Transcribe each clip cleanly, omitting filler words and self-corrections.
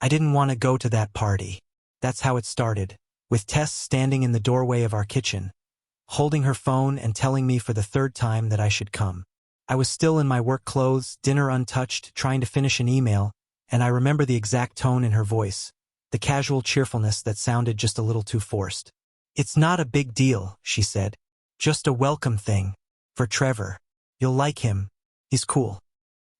I didn't want to go to that party. That's how it started, with Tess standing in the doorway of our kitchen, holding her phone and telling me for the third time that I should come. I was still in my work clothes, dinner untouched, trying to finish an email, and I remember the exact tone in her voice, the casual cheerfulness that sounded just a little too forced. "It's not a big deal," she said. "Just a welcome thing. For Trevor. You'll like him. He's cool."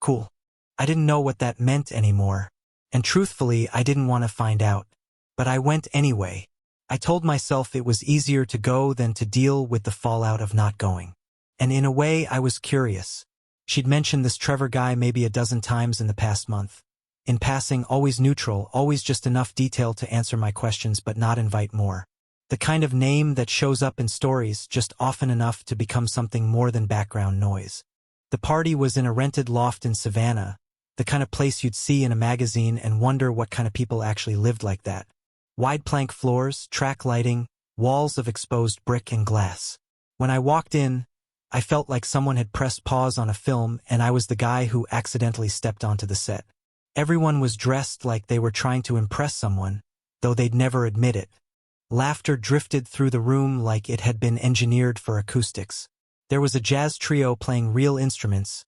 Cool. I didn't know what that meant anymore, and truthfully I didn't want to find out. But I went anyway. I told myself it was easier to go than to deal with the fallout of not going. And in a way I was curious. She'd mentioned this Trevor guy maybe a dozen times in the past month. In passing, always neutral, always just enough detail to answer my questions but not invite more. The kind of name that shows up in stories just often enough to become something more than background noise. The party was in a rented loft in Savannah, the kind of place you'd see in a magazine and wonder what kind of people actually lived like that. Wide plank floors, track lighting, walls of exposed brick and glass. When I walked in, I felt like someone had pressed pause on a film and I was the guy who accidentally stepped onto the set. Everyone was dressed like they were trying to impress someone, though they'd never admit it. Laughter drifted through the room like it had been engineered for acoustics. There was a jazz trio playing real instruments,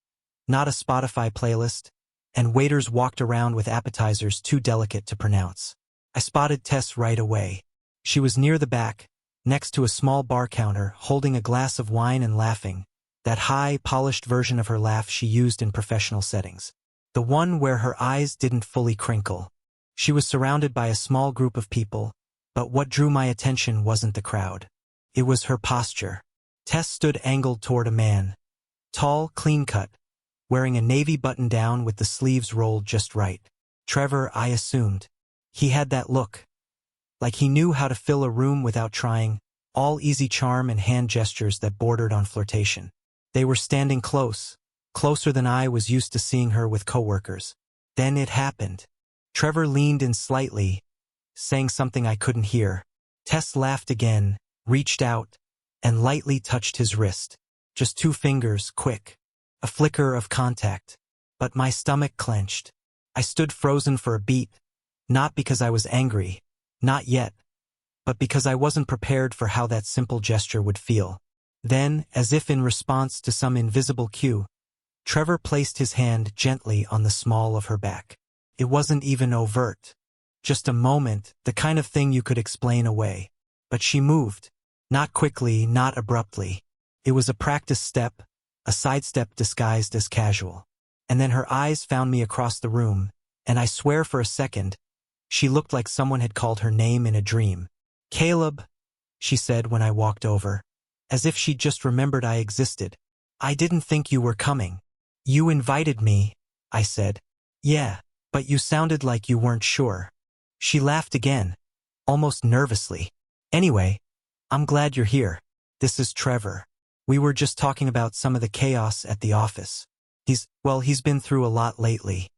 not a Spotify playlist, and waiters walked around with appetizers too delicate to pronounce. I spotted Tess right away. She was near the back, next to a small bar counter, holding a glass of wine and laughing, that high, polished version of her laugh she used in professional settings. The one where her eyes didn't fully crinkle. She was surrounded by a small group of people, but what drew my attention wasn't the crowd. It was her posture. Tess stood angled toward a man. Tall, clean-cut, wearing a navy button-down with the sleeves rolled just right. Trevor, I assumed. He had that look. Like he knew how to fill a room without trying, all easy charm and hand gestures that bordered on flirtation. They were standing close, closer than I was used to seeing her with coworkers. Then it happened. Trevor leaned in slightly, saying something I couldn't hear. Tess laughed again, reached out, and lightly touched his wrist. Just 2 fingers, quick. A flicker of contact. But my stomach clenched. I stood frozen for a beat, not because I was angry, not yet, but because I wasn't prepared for how that simple gesture would feel. Then, as if in response to some invisible cue, Trevor placed his hand gently on the small of her back. It wasn't even overt. Just a moment, the kind of thing you could explain away. But she moved. Not quickly, not abruptly. It was a practice step, a sidestep disguised as casual. And then her eyes found me across the room, and I swear for a second, she looked like someone had called her name in a dream. "Caleb," she said when I walked over, as if she'd just remembered I existed. "I didn't think you were coming." "You invited me," I said. "Yeah, but you sounded like you weren't sure." She laughed again, almost nervously. "Anyway, I'm glad you're here. This is Trevor. We were just talking about some of the chaos at the office. He's been through a lot lately."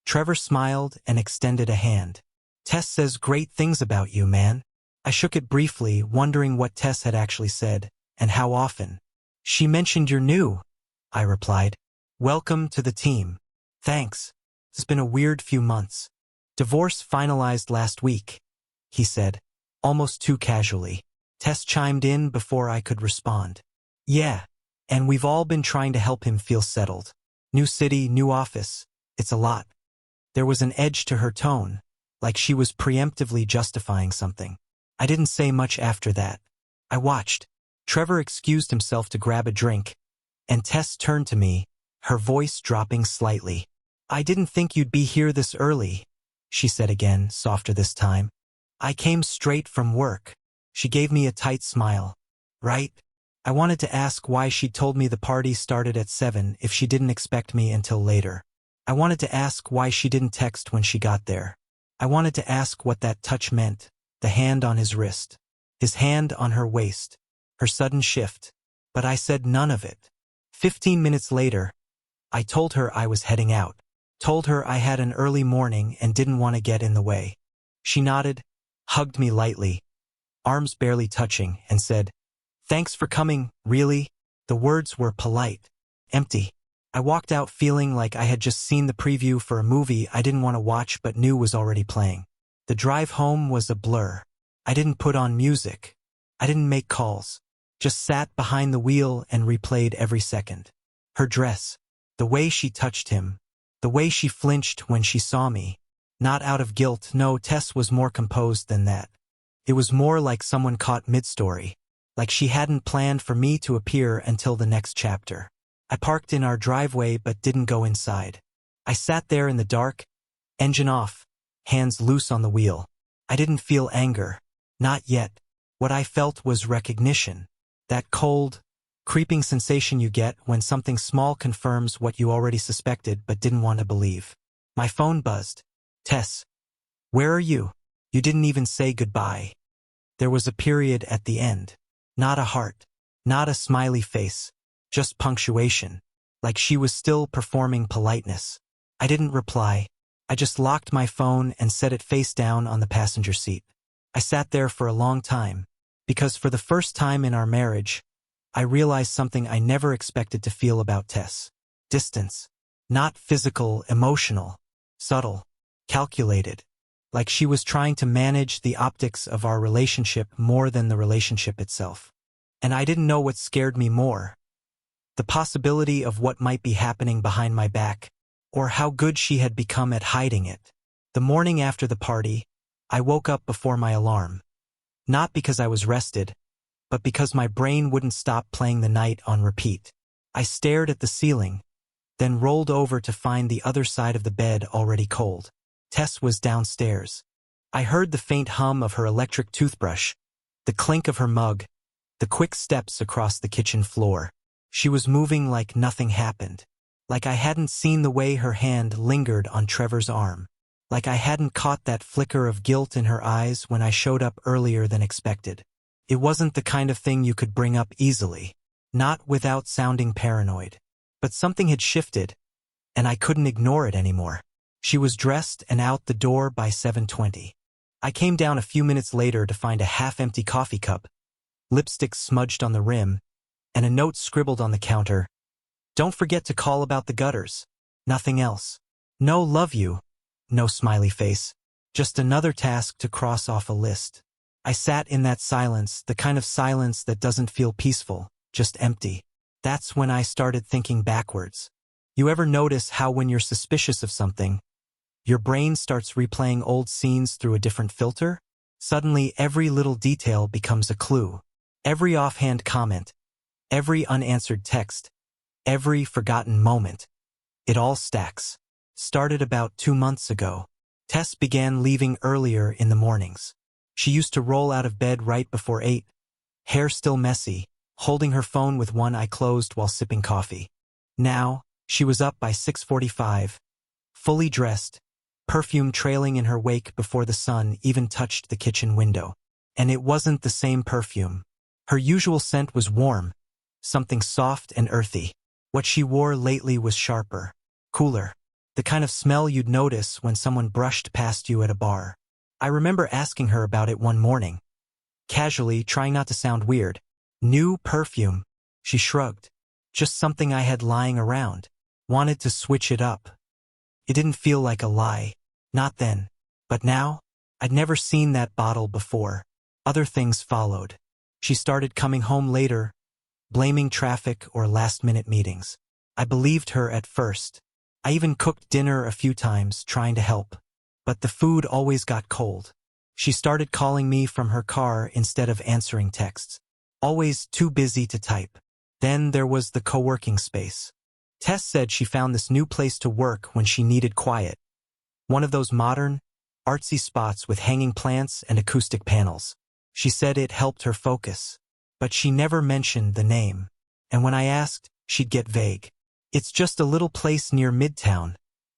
Trevor smiled and extended a hand. "Tess says great things about you, man." I shook it briefly, wondering what Tess had actually said, and how often. "She mentioned you're new," I replied. "Welcome to the team." "Thanks. It's been a weird few months." "Divorce finalized last week," he said, almost too casually. Tess chimed in before I could respond. "Yeah, and we've all been trying to help him feel settled. New city, new office. It's a lot." There was an edge to her tone, like she was preemptively justifying something. I didn't say much after that. I watched. Trevor excused himself to grab a drink, and Tess turned to me, her voice dropping slightly. "I didn't think you'd be here this early," she said again, softer this time. "I came straight from work." She gave me a tight smile. "Right?" I wanted to ask why she'd told me the party started at 7 if she didn't expect me until later. I wanted to ask why she didn't text when she got there. I wanted to ask what that touch meant, the hand on his wrist, his hand on her waist, her sudden shift. But I said none of it. 15 minutes later, I told her I was heading out. Told her I had an early morning and didn't want to get in the way. She nodded, hugged me lightly, arms barely touching, and said, "Thanks for coming, really?" The words were polite, empty. I walked out feeling like I had just seen the preview for a movie I didn't want to watch but knew was already playing. The drive home was a blur. I didn't put on music. I didn't make calls. Just sat behind the wheel and replayed every second. Her dress. The way she touched him. The way she flinched when she saw me. Not out of guilt, no, Tess was more composed than that. It was more like someone caught mid-story. Like she hadn't planned for me to appear until the next chapter. I parked in our driveway but didn't go inside. I sat there in the dark, engine off, hands loose on the wheel. I didn't feel anger. Not yet. What I felt was recognition. That cold, creeping sensation you get when something small confirms what you already suspected but didn't want to believe. My phone buzzed. Tess. Where are you? You didn't even say goodbye. There was a period at the end. Not a heart. Not a smiley face. Just punctuation. Like she was still performing politeness. I didn't reply. I just locked my phone and set it face down on the passenger seat. I sat there for a long time, because for the first time in our marriage, I realized something I never expected to feel about Tess. Distance. Not physical, emotional. Subtle. Calculated. Like she was trying to manage the optics of our relationship more than the relationship itself. And I didn't know what scared me more. The possibility of what might be happening behind my back, or how good she had become at hiding it. The morning after the party, I woke up before my alarm. Not because I was rested, but because my brain wouldn't stop playing the night on repeat. I stared at the ceiling, then rolled over to find the other side of the bed already cold. Tess was downstairs. I heard the faint hum of her electric toothbrush, the clink of her mug, the quick steps across the kitchen floor. She was moving like nothing happened. Like I hadn't seen the way her hand lingered on Trevor's arm. Like I hadn't caught that flicker of guilt in her eyes when I showed up earlier than expected. It wasn't the kind of thing you could bring up easily. Not without sounding paranoid. But something had shifted, and I couldn't ignore it anymore. She was dressed and out the door by 7:20. I came down a few minutes later to find a half-empty coffee cup, lipstick smudged on the rim, and a note scribbled on the counter. Don't forget to call about the gutters. Nothing else. No love you. No smiley face. Just another task to cross off a list. I sat in that silence, the kind of silence that doesn't feel peaceful, just empty. That's when I started thinking backwards. You ever notice how when you're suspicious of something, your brain starts replaying old scenes through a different filter? Suddenly every little detail becomes a clue. Every offhand comment, every unanswered text, every forgotten moment. It all stacks. Started about 2 months ago. Tess began leaving earlier in the mornings. She used to roll out of bed right before 8, hair still messy, holding her phone with one eye closed while sipping coffee. Now, she was up by 6:45, fully dressed, perfume trailing in her wake before the sun even touched the kitchen window. And it wasn't the same perfume. Her usual scent was warm, something soft and earthy. What she wore lately was sharper, cooler, the kind of smell you'd notice when someone brushed past you at a bar. I remember asking her about it one morning, casually, trying not to sound weird. New perfume, she shrugged. Just something I had lying around. Wanted to switch it up. It didn't feel like a lie. Not then. But now? I'd never seen that bottle before. Other things followed. She started coming home later, blaming traffic or last-minute meetings. I believed her at first. I even cooked dinner a few times, trying to help. But the food always got cold. She started calling me from her car instead of answering texts. Always too busy to type. Then there was the co-working space. Tess said she found this new place to work when she needed quiet. One of those modern, artsy spots with hanging plants and acoustic panels. She said it helped her focus. But she never mentioned the name. And when I asked, she'd get vague. It's just a little place near Midtown,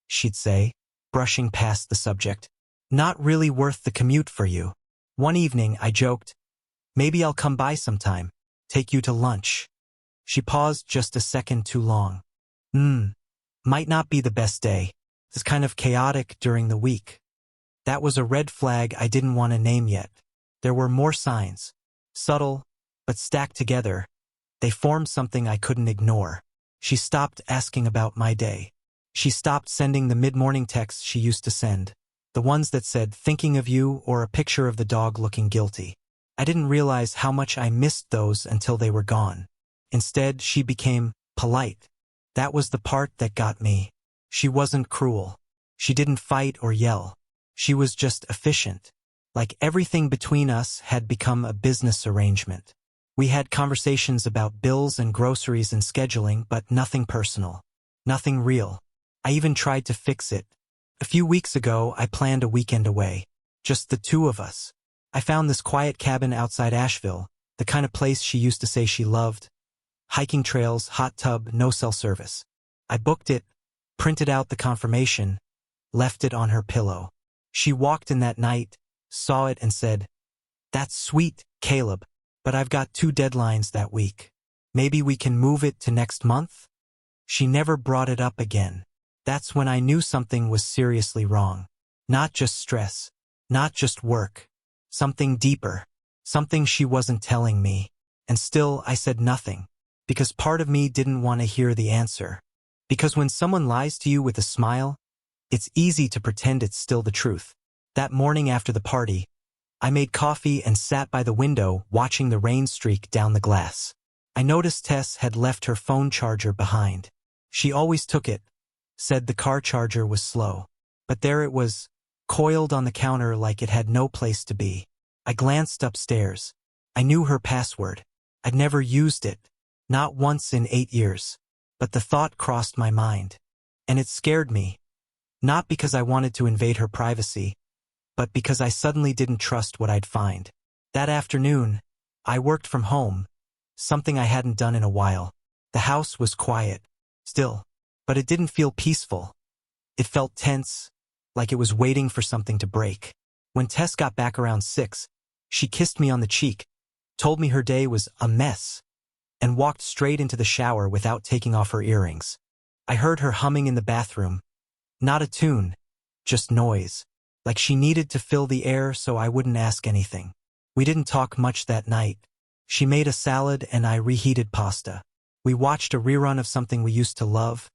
she'd say, brushing past the subject. Not really worth the commute for you. One evening, I joked, maybe I'll come by sometime, take you to lunch. She paused just a second too long. Might not be the best day. It's kind of chaotic during the week. That was a red flag I didn't want to name yet. There were more signs. Subtle, but stacked together. They formed something I couldn't ignore. She stopped asking about my day. She stopped sending the mid-morning texts she used to send, the ones that said, "thinking of you," or a picture of the dog looking guilty. I didn't realize how much I missed those until they were gone. Instead, she became polite. That was the part that got me. She wasn't cruel. She didn't fight or yell. She was just efficient. Like everything between us had become a business arrangement. We had conversations about bills and groceries and scheduling, but nothing personal. Nothing real. I even tried to fix it. A few weeks ago, I planned a weekend away. Just the two of us. I found this quiet cabin outside Asheville, the kind of place she used to say she loved. Hiking trails, hot tub, no cell service. I booked it, printed out the confirmation, left it on her pillow. She walked in that night, saw it and said, "That's sweet, Caleb, but I've got 2 deadlines that week. Maybe we can move it to next month?" She never brought it up again. That's when I knew something was seriously wrong. Not just stress, not just work. Something deeper. Something she wasn't telling me. And still, I said nothing. Because part of me didn't want to hear the answer. Because when someone lies to you with a smile, it's easy to pretend it's still the truth. That morning after the party, I made coffee and sat by the window watching the rain streak down the glass. I noticed Tess had left her phone charger behind. She always took it, said the car charger was slow. But there it was, coiled on the counter like it had no place to be. I glanced upstairs. I knew her password. I'd never used it. Not once in 8 years. But the thought crossed my mind. And it scared me. Not because I wanted to invade her privacy, but because I suddenly didn't trust what I'd find. That afternoon, I worked from home, something I hadn't done in a while. The house was quiet, still, but it didn't feel peaceful. It felt tense, like it was waiting for something to break. When Tess got back around 6, she kissed me on the cheek, told me her day was a mess, and walked straight into the shower without taking off her earrings. I heard her humming in the bathroom. Not a tune, just noise. Like she needed to fill the air so I wouldn't ask anything. We didn't talk much that night. She made a salad and I reheated pasta. We watched a rerun of something we used to love,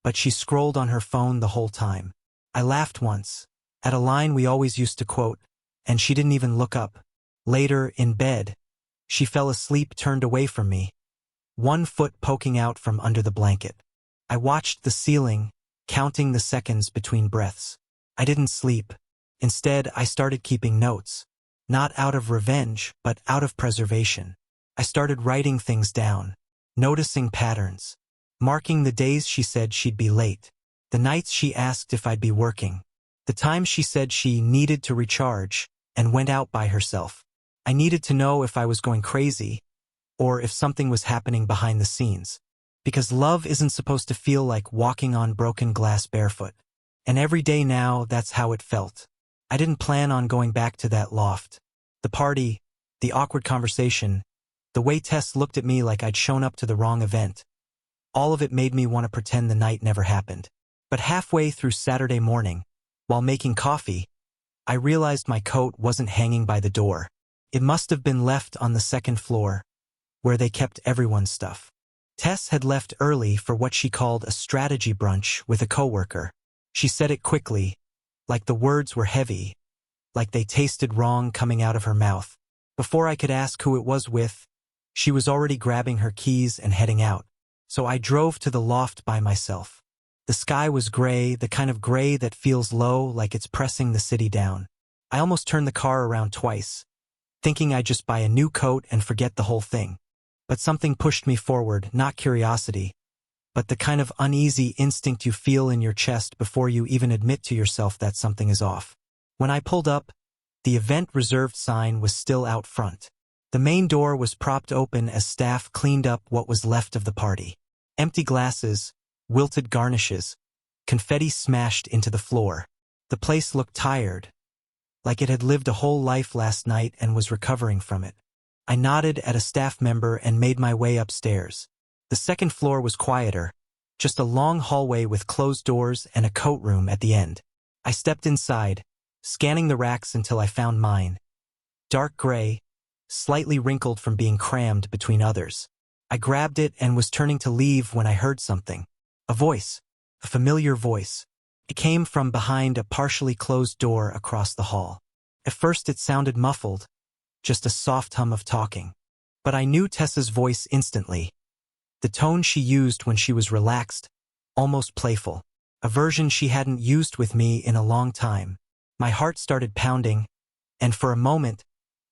but she scrolled on her phone the whole time. I laughed once, at a line we always used to quote, and she didn't even look up. Later, in bed, she fell asleep turned away from me, one foot poking out from under the blanket. I watched the ceiling, counting the seconds between breaths. I didn't sleep. Instead, I started keeping notes. Not out of revenge, but out of preservation. I started writing things down, noticing patterns, marking the days she said she'd be late, the nights she asked if I'd be working, the times she said she needed to recharge and went out by herself. I needed to know if I was going crazy or if something was happening behind the scenes. Because love isn't supposed to feel like walking on broken glass barefoot. And every day now, that's how it felt. I didn't plan on going back to that loft. The party, the awkward conversation, the way Tess looked at me like I'd shown up to the wrong event. All of it made me want to pretend the night never happened. But halfway through Saturday morning, while making coffee, I realized my coat wasn't hanging by the door. It must have been left on the 2nd floor, where they kept everyone's stuff. Tess had left early for what she called a strategy brunch with a coworker. She said it quickly, like the words were heavy, like they tasted wrong coming out of her mouth. Before I could ask who it was with, she was already grabbing her keys and heading out. So I drove to the loft by myself. The sky was gray, the kind of gray that feels low, like it's pressing the city down. I almost turned the car around twice, thinking I'd just buy a new coat and forget the whole thing. But something pushed me forward, not curiosity, but the kind of uneasy instinct you feel in your chest before you even admit to yourself that something is off. When I pulled up, the event reserved sign was still out front. The main door was propped open as staff cleaned up what was left of the party. Empty glasses, wilted garnishes, confetti smashed into the floor. The place looked tired, like it had lived a whole life last night and was recovering from it. I nodded at a staff member and made my way upstairs. The 2nd floor was quieter, just a long hallway with closed doors and a coat room at the end. I stepped inside, scanning the racks until I found mine. Dark gray, slightly wrinkled from being crammed between others. I grabbed it and was turning to leave when I heard something. A voice. A familiar voice. It came from behind a partially closed door across the hall. At first it sounded muffled, just a soft hum of talking. But I knew Tessa's voice instantly. The tone she used when she was relaxed, almost playful. A version she hadn't used with me in a long time. My heart started pounding, and for a moment,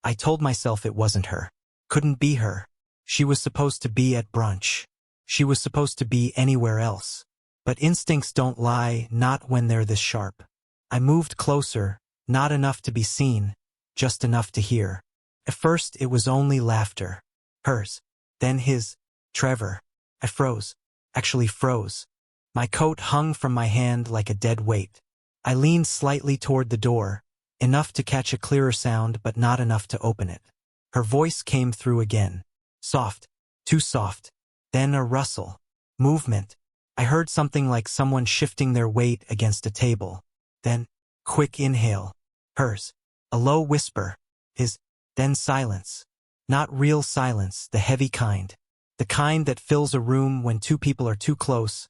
I told myself it wasn't her. Couldn't be her. She was supposed to be at brunch. She was supposed to be anywhere else. But instincts don't lie, not when they're this sharp. I moved closer, not enough to be seen, just enough to hear. At first it was only laughter. Hers. Then his. Trevor. I froze. Actually froze. My coat hung from my hand like a dead weight. I leaned slightly toward the door, enough to catch a clearer sound but not enough to open it. Her voice came through again. Soft. Too soft. Then a rustle. Movement. I heard something like someone shifting their weight against a table. Then, quick inhale. Hers. A low whisper. His. Then silence. Not real silence, the heavy kind. The kind that fills a room when two people are too close,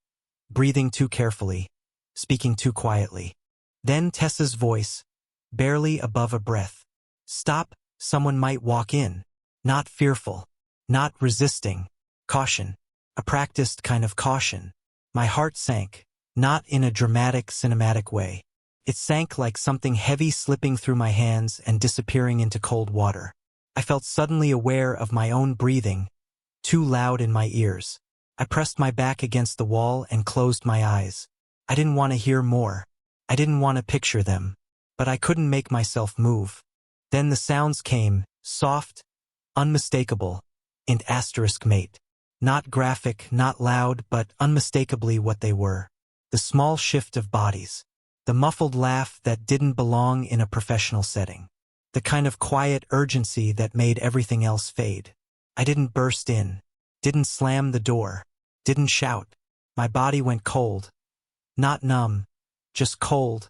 breathing too carefully, speaking too quietly. Then Tessa's voice, barely above a breath. Stop, someone might walk in. Not fearful. Not resisting. Caution. A practiced kind of caution. My heart sank, not in a dramatic, cinematic way. It sank like something heavy slipping through my hands and disappearing into cold water. I felt suddenly aware of my own breathing, too loud in my ears. I pressed my back against the wall and closed my eyes. I didn't want to hear more. I didn't want to picture them. But I couldn't make myself move. Then the sounds came, soft, unmistakable, and asterisk mate. Not graphic, not loud, but unmistakably what they were. The small shift of bodies. The muffled laugh that didn't belong in a professional setting. The kind of quiet urgency that made everything else fade. I didn't burst in. Didn't slam the door. Didn't shout. My body went cold. Not numb. Just cold.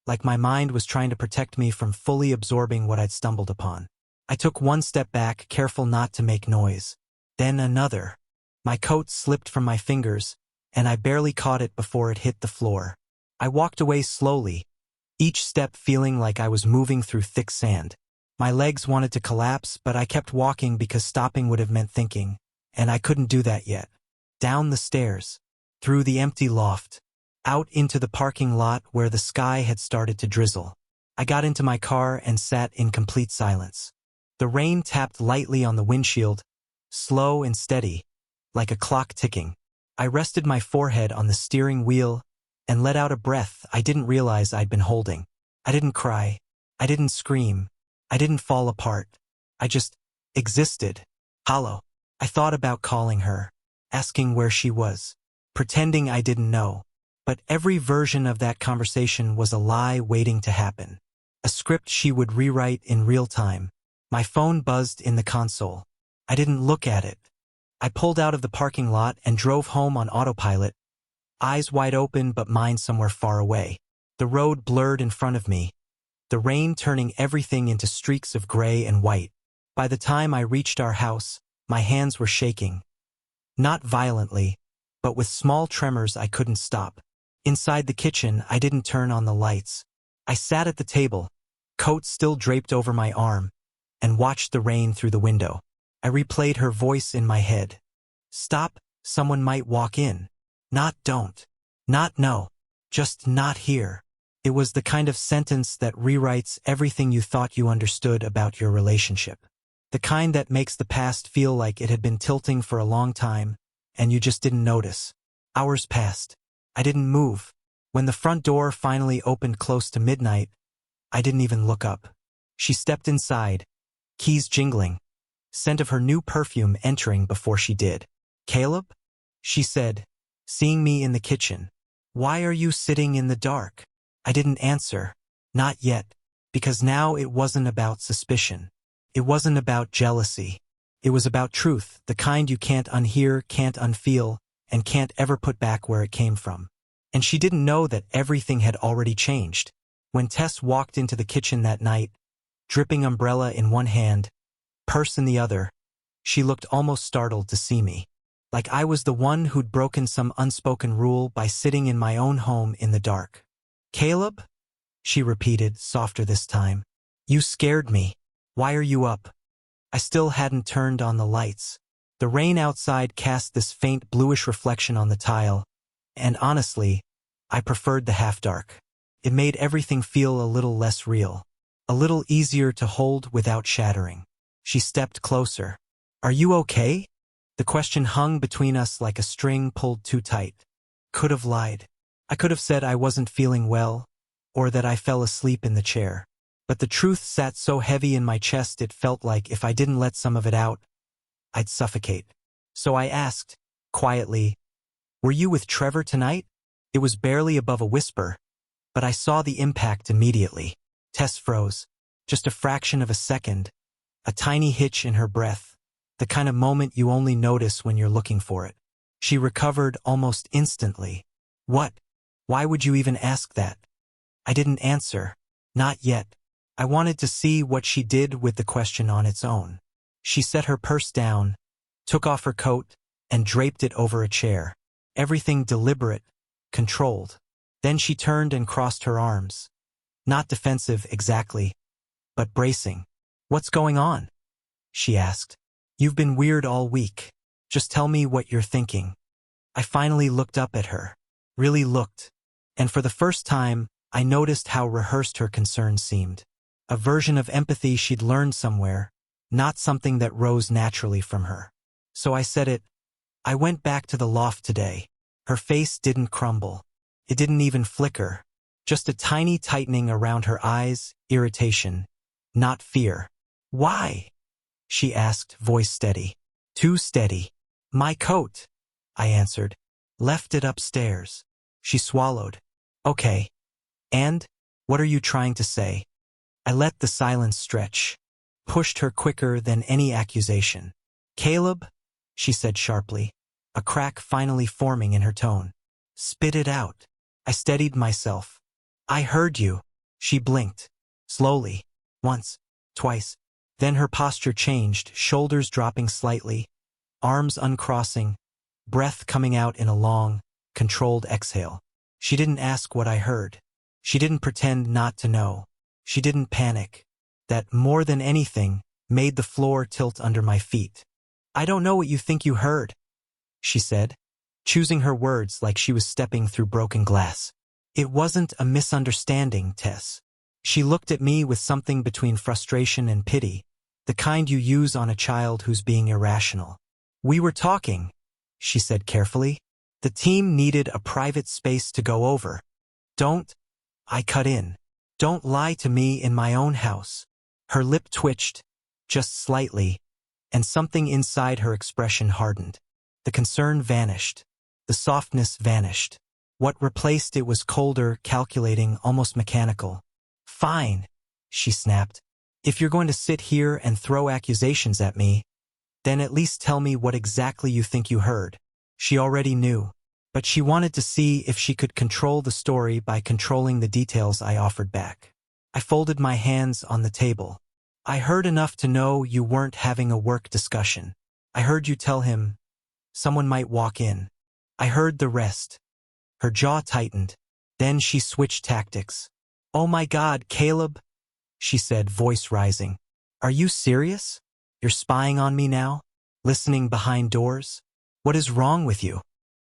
Like my mind was trying to protect me from fully absorbing what I'd stumbled upon. I took one step back, careful not to make noise. Then another. My coat slipped from my fingers, and I barely caught it before it hit the floor. I walked away slowly, each step feeling like I was moving through thick sand. My legs wanted to collapse, but I kept walking because stopping would have meant thinking, and I couldn't do that yet. Down the stairs, through the empty loft, out into the parking lot where the sky had started to drizzle. I got into my car and sat in complete silence. The rain tapped lightly on the windshield, slow and steady, like a clock ticking. I rested my forehead on the steering wheel and let out a breath I didn't realize I'd been holding. I didn't cry. I didn't scream. I didn't fall apart. I just existed. Hollow. I thought about calling her, asking where she was, pretending I didn't know. But every version of that conversation was a lie waiting to happen. A script she would rewrite in real time. My phone buzzed in the console. I didn't look at it. I pulled out of the parking lot and drove home on autopilot, eyes wide open but mind somewhere far away. The road blurred in front of me, the rain turning everything into streaks of gray and white. By the time I reached our house, my hands were shaking. Not violently, but with small tremors I couldn't stop. Inside the kitchen, I didn't turn on the lights. I sat at the table, coat still draped over my arm, and watched the rain through the window. I replayed her voice in my head. Stop, someone might walk in. Not don't. Not no. Just not here. It was the kind of sentence that rewrites everything you thought you understood about your relationship. The kind that makes the past feel like it had been tilting for a long time, and you just didn't notice. Hours passed. I didn't move. When the front door finally opened close to midnight, I didn't even look up. She stepped inside, keys jingling, scent of her new perfume entering before she did. Caleb? She said, seeing me in the kitchen. Why are you sitting in the dark? I didn't answer. Not yet. Because now it wasn't about suspicion. It wasn't about jealousy. It was about truth, the kind you can't unhear, can't unfeel, and can't ever put back where it came from. And she didn't know that everything had already changed. When Tess walked into the kitchen that night, dripping umbrella in one hand, purse in the other, She looked almost startled to see me. Like I was the one who'd broken some unspoken rule by sitting in my own home in the dark. "Caleb?" she repeated, softer this time. "You scared me. Why are you up?" I still hadn't turned on the lights. The rain outside cast this faint bluish reflection on the tile, and honestly, I preferred the half-dark. It made everything feel a little less real, a little easier to hold without shattering. She stepped closer. "Are you okay?" The question hung between us like a string pulled too tight. Could have lied. I could have said I wasn't feeling well, or that I fell asleep in the chair. But the truth sat so heavy in my chest it felt like if I didn't let some of it out, I'd suffocate. So I asked, quietly, "Were you with Trevor tonight?" It was barely above a whisper, but I saw the impact immediately. Tess froze. Just a fraction of a second, a tiny hitch in her breath, the kind of moment you only notice when you're looking for it. She recovered almost instantly. "What? Why would you even ask that?" I didn't answer. Not yet. I wanted to see what she did with the question on its own. She set her purse down, took off her coat, and draped it over a chair. Everything deliberate, controlled. Then she turned and crossed her arms. Not defensive exactly, but bracing. "What's going on?" she asked. "You've been weird all week. Just tell me what you're thinking." I finally looked up at her. Really looked. And for the first time, I noticed how rehearsed her concern seemed. A version of empathy she'd learned somewhere, not something that rose naturally from her. So I said it. "I went back to the loft today." Her face didn't crumble. It didn't even flicker. Just a tiny tightening around her eyes, irritation, not fear. "Why?" she asked, voice steady. Too steady. "My coat," I answered. "Left it upstairs." She swallowed. "Okay. And? What are you trying to say?" I let the silence stretch. Pushed her quicker than any accusation. "Caleb," she said sharply, a crack finally forming in her tone. "Spit it out." I steadied myself. "I heard you." She blinked. Slowly. Once. Twice. Then her posture changed, shoulders dropping slightly, arms uncrossing, breath coming out in a long, controlled exhale. She didn't ask what I heard. She didn't pretend not to know. She didn't panic. That, more than anything, made the floor tilt under my feet. "I don't know what you think you heard," she said, choosing her words like she was stepping through broken glass. "It wasn't a misunderstanding, Tess." She looked at me with something between frustration and pity, the kind you use on a child who's being irrational. "We were talking," she said carefully. "The team needed a private space to go over. Don't," I cut in, "don't lie to me in my own house." Her lip twitched, just slightly, and something inside her expression hardened. The concern vanished. The softness vanished. What replaced it was colder, calculating, almost mechanical. "Fine," she snapped. "If you're going to sit here and throw accusations at me, then at least tell me what exactly you think you heard." She already knew, but she wanted to see if she could control the story by controlling the details I offered back. I folded my hands on the table. "I heard enough to know you weren't having a work discussion. I heard you tell him someone might walk in. I heard the rest." Her jaw tightened. Then she switched tactics. "Oh my God, Caleb," she said, voice rising. "Are you serious? You're spying on me now? Listening behind doors? What is wrong with you?"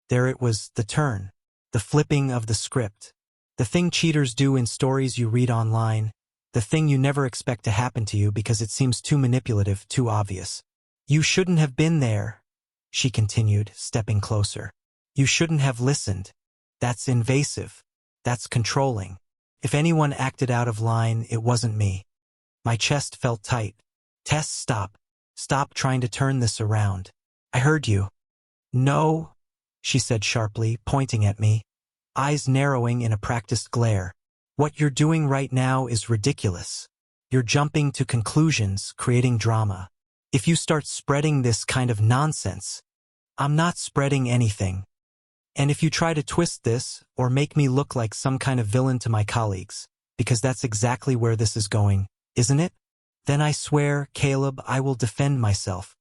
There it was, the turn. The flipping of the script. The thing cheaters do in stories you read online. The thing you never expect to happen to you because it seems too manipulative, too obvious. "You shouldn't have been there," she continued, stepping closer. "You shouldn't have listened. That's invasive. That's controlling. If anyone acted out of line, it wasn't me." My chest felt tight. "Tess, stop. Stop trying to turn this around. I heard you." "No," she said sharply, pointing at me, eyes narrowing in a practiced glare. "What you're doing right now is ridiculous. You're jumping to conclusions, creating drama. If you start spreading this kind of nonsense—" "I'm not spreading anything. And if you try to twist this, or make me look like some kind of villain to my colleagues, because that's exactly where this is going, isn't it? Then I swear, Caleb, I will defend myself."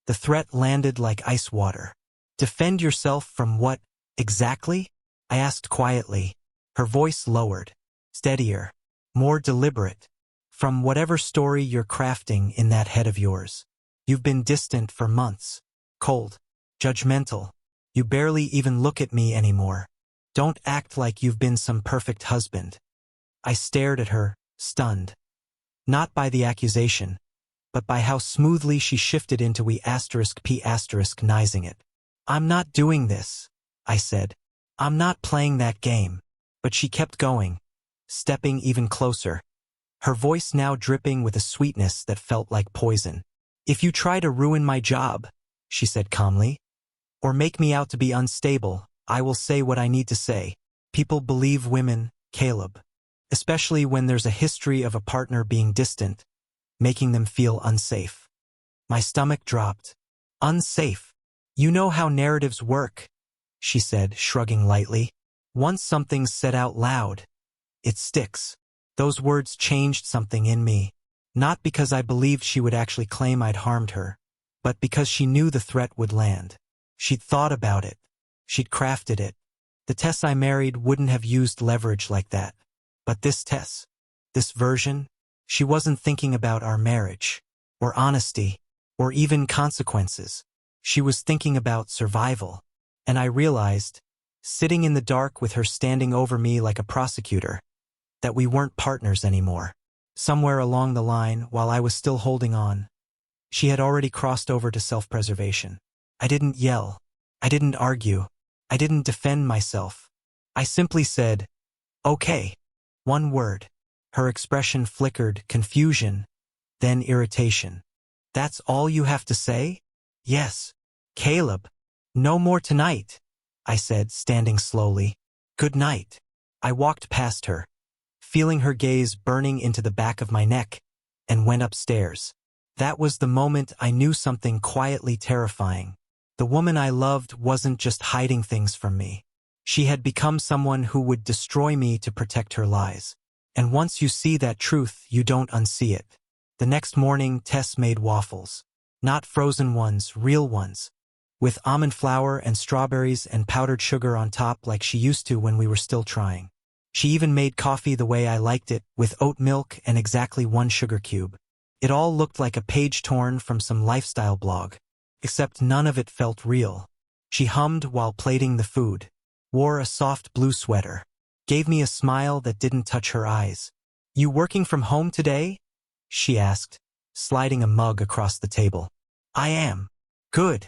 The threat landed like ice water. Defend yourself from what, exactly? I asked quietly, her voice lowered, steadier, more deliberate. From whatever story you're crafting in that head of yours. You've been distant for months. Cold. Judgmental. You barely even look at me anymore. Don't act like you've been some perfect husband. I stared at her, stunned. Not by the accusation, but by how smoothly she shifted into nizing it. I'm not doing this, I said. I'm not playing that game. But she kept going, stepping even closer. Her voice now dripping with a sweetness that felt like poison. If you try to ruin my job, she said calmly, or make me out to be unstable, I will say what I need to say. People believe women, Caleb. Especially when there's a history of a partner being distant, making them feel unsafe. My stomach dropped. Unsafe. You know how narratives work, she said, shrugging lightly. Once something's said out loud, it sticks. Those words changed something in me. Not because I believed she would actually claim I'd harmed her, but because she knew the threat would land. She'd thought about it. She'd crafted it. The Tess I married wouldn't have used leverage like that. But this Tess, this version, she wasn't thinking about our marriage, or honesty, or even consequences. She was thinking about survival. And I realized, sitting in the dark with her standing over me like a prosecutor, that we weren't partners anymore. Somewhere along the line, while I was still holding on, she had already crossed over to self-preservation. I didn't yell. I didn't argue. I didn't defend myself. I simply said, okay. One word. Her expression flickered, confusion, then irritation. That's all you have to say? Yes. Caleb. No more tonight, I said, standing slowly. Good night. I walked past her, feeling her gaze burning into the back of my neck, and went upstairs. That was the moment I knew something quietly terrifying. The woman I loved wasn't just hiding things from me. She had become someone who would destroy me to protect her lies. And once you see that truth, you don't unsee it. The next morning, Tess made waffles. Not frozen ones, real ones. With almond flour and strawberries and powdered sugar on top like she used to when we were still trying. She even made coffee the way I liked it, with oat milk and exactly 1 sugar cube. It all looked like a page torn from some lifestyle blog. Except none of it felt real. She hummed while plating the food. Wore a soft blue sweater. Gave me a smile that didn't touch her eyes. You working from home today? She asked, sliding a mug across the table. I am. Good,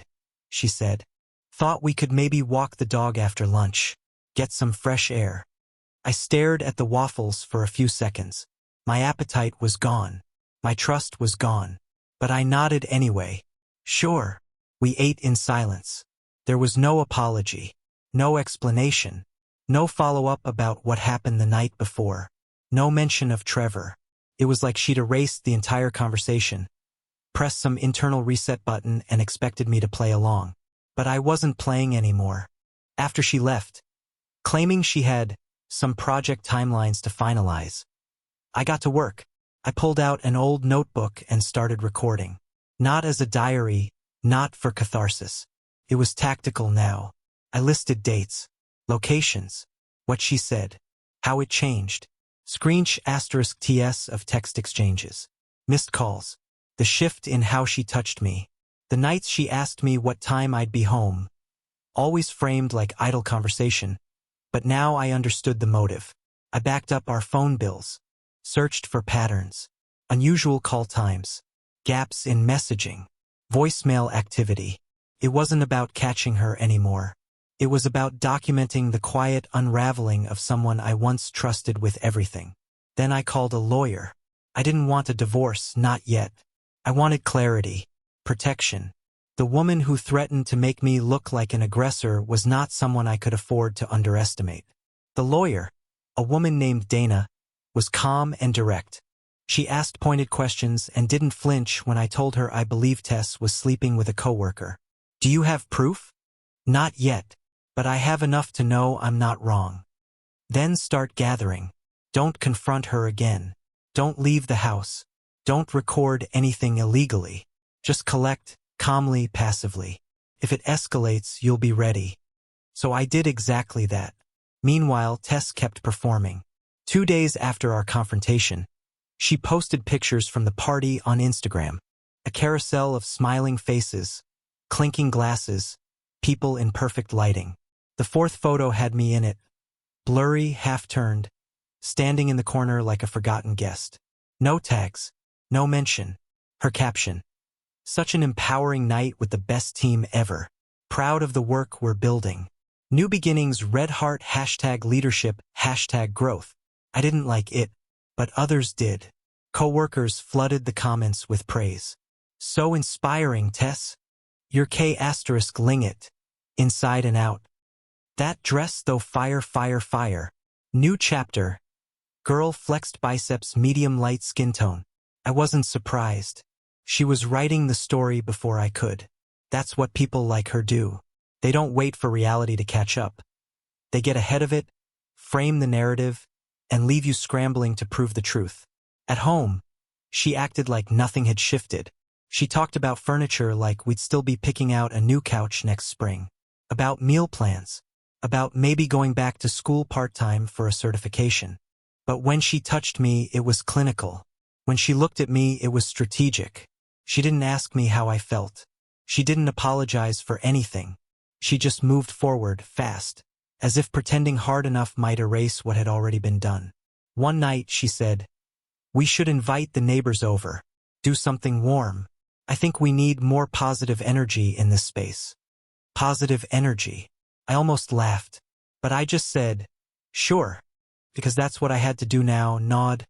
she said. Thought we could maybe walk the dog after lunch. Get some fresh air. I stared at the waffles for a few seconds. My appetite was gone. My trust was gone. But I nodded anyway. Sure. We ate in silence. There was no apology. No explanation. No follow-up about what happened the night before. No mention of Trevor. It was like she'd erased the entire conversation, pressed some internal reset button and expected me to play along. But I wasn't playing anymore. After she left, claiming she had some project timelines to finalize, I got to work. I pulled out an old notebook and started recording. Not as a diary, not for catharsis. It was tactical now. I listed dates, locations, what she said, how it changed. *TS of text exchanges. Missed calls. The shift in how she touched me. The nights she asked me what time I'd be home. Always framed like idle conversation. But now I understood the motive. I backed up our phone bills. Searched for patterns. Unusual call times. Gaps in messaging. Voicemail activity. It wasn't about catching her anymore. It was about documenting the quiet unraveling of someone I once trusted with everything. Then I called a lawyer. I didn't want a divorce, not yet. I wanted clarity, protection. The woman who threatened to make me look like an aggressor was not someone I could afford to underestimate. The lawyer, a woman named Dana, was calm and direct. She asked pointed questions and didn't flinch when I told her I believed Tess was sleeping with a coworker. Do you have proof? Not yet. But I have enough to know I'm not wrong. Then start gathering. Don't confront her again. Don't leave the house. Don't record anything illegally. Just collect, calmly, passively. If it escalates, you'll be ready. So I did exactly that. Meanwhile, Tess kept performing. 2 days after our confrontation, she posted pictures from the party on Instagram. A carousel of smiling faces, clinking glasses, people in perfect lighting. The fourth photo had me in it, blurry, half-turned, standing in the corner like a forgotten guest. No tags, no mention. Her caption: "Such an empowering night with the best team ever. Proud of the work we're building. New beginnings, red heart, #leadership, #growth. I didn't like it, but others did. Co-workers flooded the comments with praise. So inspiring, Tess. Your *ling it. Inside and out. That dress though, fire, fire, fire. New chapter. Girl flexed biceps, medium light skin tone." I wasn't surprised. She was writing the story before I could. That's what people like her do. They don't wait for reality to catch up. They get ahead of it, frame the narrative, and leave you scrambling to prove the truth. At home, she acted like nothing had shifted. She talked about furniture like we'd still be picking out a new couch next spring. About meal plans. About maybe going back to school part-time for a certification. But when she touched me, it was clinical. When she looked at me, it was strategic. She didn't ask me how I felt. She didn't apologize for anything. She just moved forward, fast, as if pretending hard enough might erase what had already been done. One night, she said, "We should invite the neighbors over. Do something warm. I think we need more positive energy in this space." Positive energy. I almost laughed, but I just said, "Sure," because that's what I had to do now. Nod.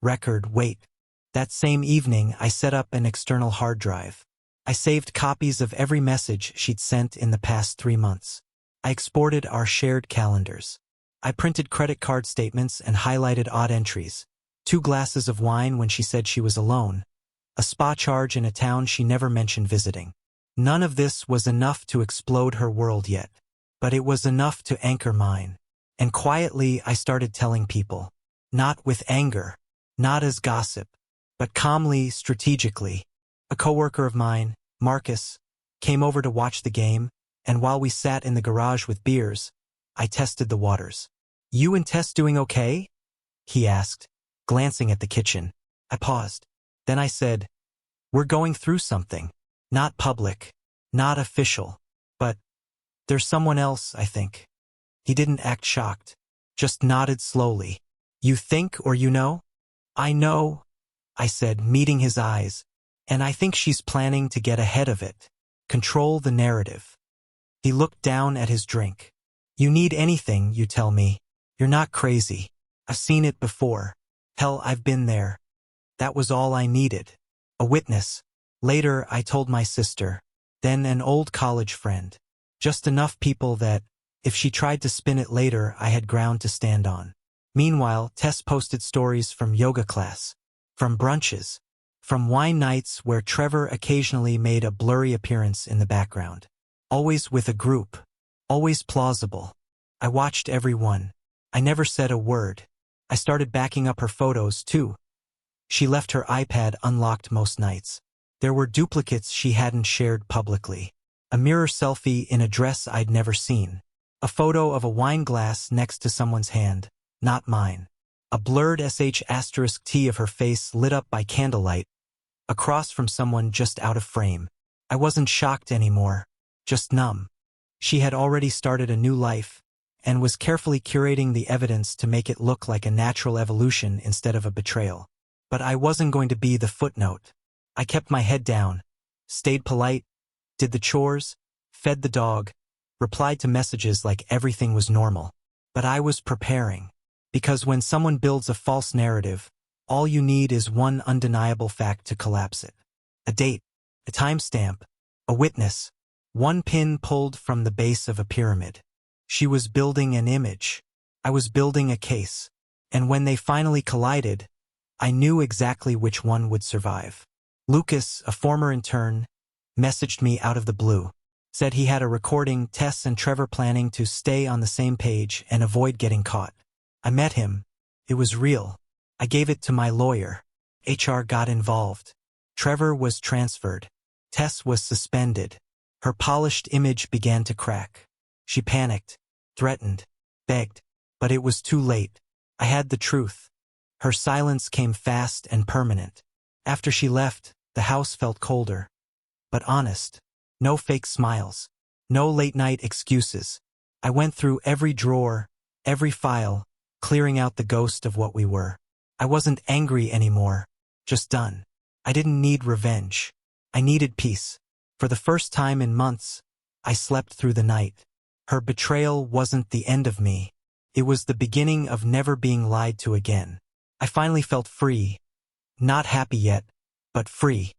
Record, wait. That same evening, I set up an external hard drive. I saved copies of every message she'd sent in the past 3 months. I exported our shared calendars. I printed credit card statements and highlighted odd entries. 2 glasses of wine when she said she was alone. A spa charge in a town she never mentioned visiting. None of this was enough to explode her world yet, but it was enough to anchor mine. And quietly, I started telling people. Not with anger, not as gossip, but calmly, strategically. A coworker of mine, Marcus, came over to watch the game, and while we sat in the garage with beers, I tested the waters. "You and Tess doing okay?" he asked, glancing at the kitchen. I paused. Then I said, "We're going through something. Not public, not official, but there's someone else, I think." He didn't act shocked, just nodded slowly. "You think or you know?" "I know," I said, meeting his eyes, "and I think she's planning to get ahead of it. Control the narrative." He looked down at his drink. "You need anything, you tell me. You're not crazy. I've seen it before. Hell, I've been there." That was all I needed. A witness. Later, I told my sister, then an old college friend. Just enough people that, if she tried to spin it later, I had ground to stand on. Meanwhile, Tess posted stories from yoga class, from brunches, from wine nights where Trevor occasionally made a blurry appearance in the background. Always with a group. Always plausible. I watched every one. I never said a word. I started backing up her photos, too. She left her iPad unlocked most nights. There were duplicates she hadn't shared publicly. A mirror selfie in a dress I'd never seen. A photo of a wine glass next to someone's hand, not mine. A blurred *T of her face lit up by candlelight, across from someone just out of frame. I wasn't shocked anymore, just numb. She had already started a new life, and was carefully curating the evidence to make it look like a natural evolution instead of a betrayal. But I wasn't going to be the footnote. I kept my head down, stayed polite, did the chores, fed the dog, replied to messages like everything was normal. But I was preparing. Because when someone builds a false narrative, all you need is one undeniable fact to collapse it. A date, a timestamp, a witness, one pin pulled from the base of a pyramid. She was building an image. I was building a case. And when they finally collided, I knew exactly which one would survive. Lucas, a former intern, messaged me out of the blue. Said he had a recording, Tess and Trevor planning to stay on the same page and avoid getting caught. I met him. It was real. I gave it to my lawyer. HR got involved. Trevor was transferred. Tess was suspended. Her polished image began to crack. She panicked, threatened, begged, but it was too late. I had the truth. Her silence came fast and permanent. After she left, the house felt colder, but honest. No fake smiles. No late-night excuses. I went through every drawer, every file, clearing out the ghost of what we were. I wasn't angry anymore, just done. I didn't need revenge. I needed peace. For the first time in months, I slept through the night. Her betrayal wasn't the end of me. It was the beginning of never being lied to again. I finally felt free. Not happy yet, but free.